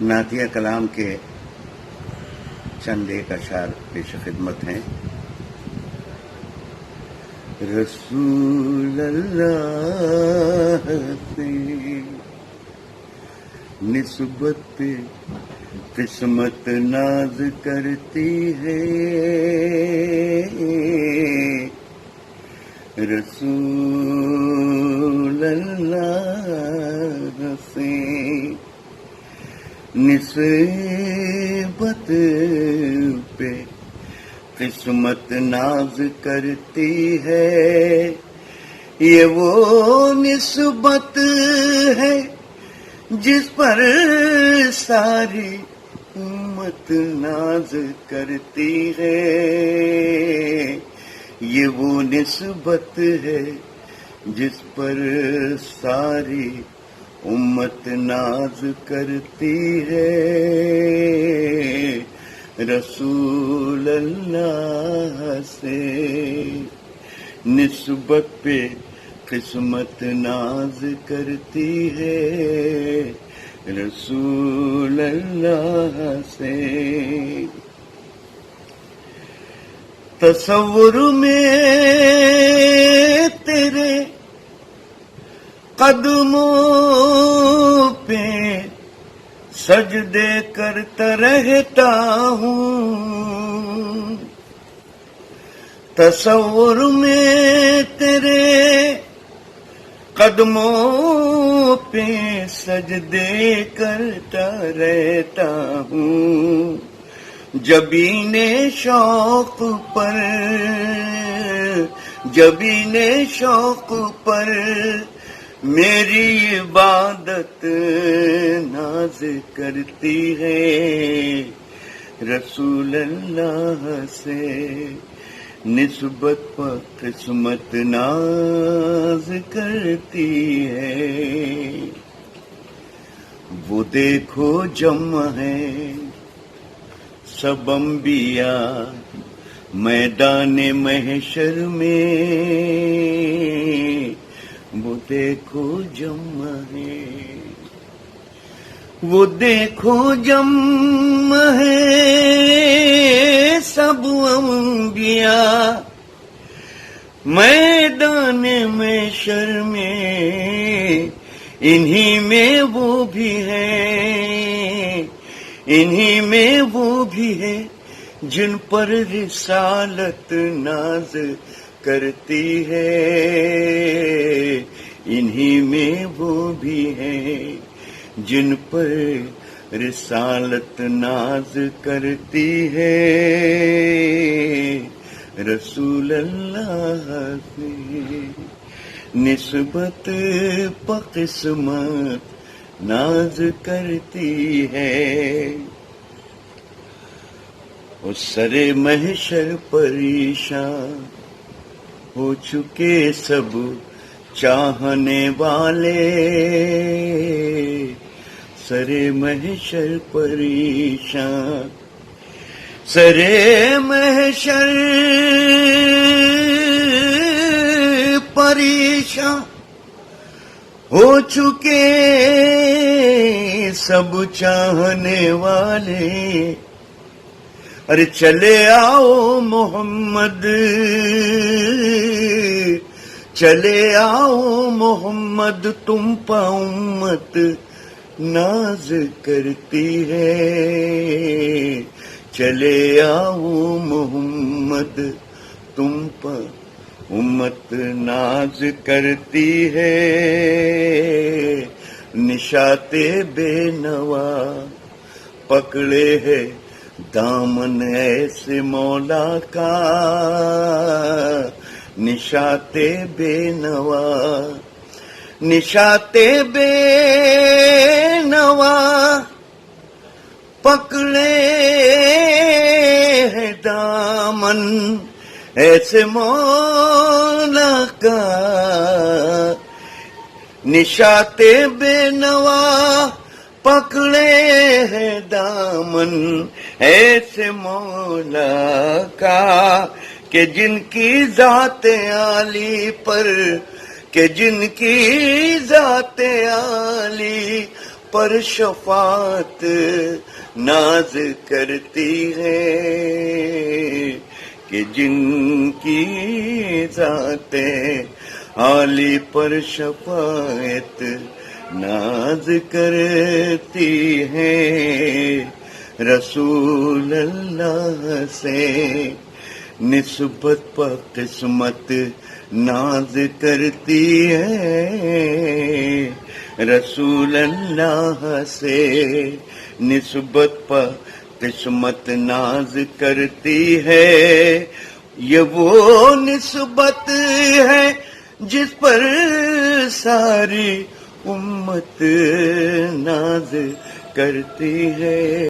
نعتیہ کلام کے چند ایک اشعار پیش خدمت ہیں۔ رسول اللہ سے نسبت قسمت ناز کرتی ہے، رسول اللہ سے نسبت پہ قسمت ناز کرتی ہے، یہ وہ نسبت ہے جس پر ساری امت ناز کرتی ہے، یہ وہ نسبت ہے جس پر ساری امت ناز کرتی ہے، رسول اللہ سے نسبت پہ قسمت ناز کرتی ہے، رسول اللہ سے۔ تصور میں تیرے قدموں پہ سجدے کرتا رہتا ہوں، تصور میں تیرے قدموں پہ سجدے کرتا رہتا ہوں، جبین شوق پر میری عبادت ناز کرتی ہے، رسول اللہ سے نسبت پر قسمت ناز کرتی ہے۔ وہ دیکھو جمع ہے سب انبیاء میدان محشر میں، وہ دیکھو جمع ہے، وہ دیکھو جمع ہے سب انبیاء میدان محشر میں، انہی میں وہ بھی ہے جن پر رسالت ناز کرتی ہے، انہی میں وہ بھی ہے جن پر رسالت ناز کرتی ہے، رسول اللہ سے نسبت پر قسمت ناز کرتی ہے۔ اس سر محشر پریشان ہو چکے سب چاہنے والے، سر محشر پریشان، سر محشر پریشان ہو چکے سب چاہنے والے، ارے چلے آؤ محمد، چلے آؤ محمد، تم پہ امت ناز کرتی ہے، چلے آؤ محمد تم پہ امت ناز کرتی ہے، نشاط بے نوا پکڑے ہے دامن ایسے مولا کا، نشاط بے نوا، نشاط بے نوا پکڑے ہے دامن ایسے مولا کا، نشاط بے نوا پکڑے ہے دامن ایسے مولا کا، کہ جن کی ذات عالی پر، کہ جن کی ذات عالی پر شفاعت ناز کرتی ہے کہ جن کی ذات عالی پر شفاعت ناز کرتی ہے، رسول اللہ سے نسبت پر قسمت ناز کرتی ہے، رسول اللہ سے نسبت پر قسمت ناز کرتی ہے، یہ وہ نسبت ہے جس پر ساری امت ناز کرتی ہے۔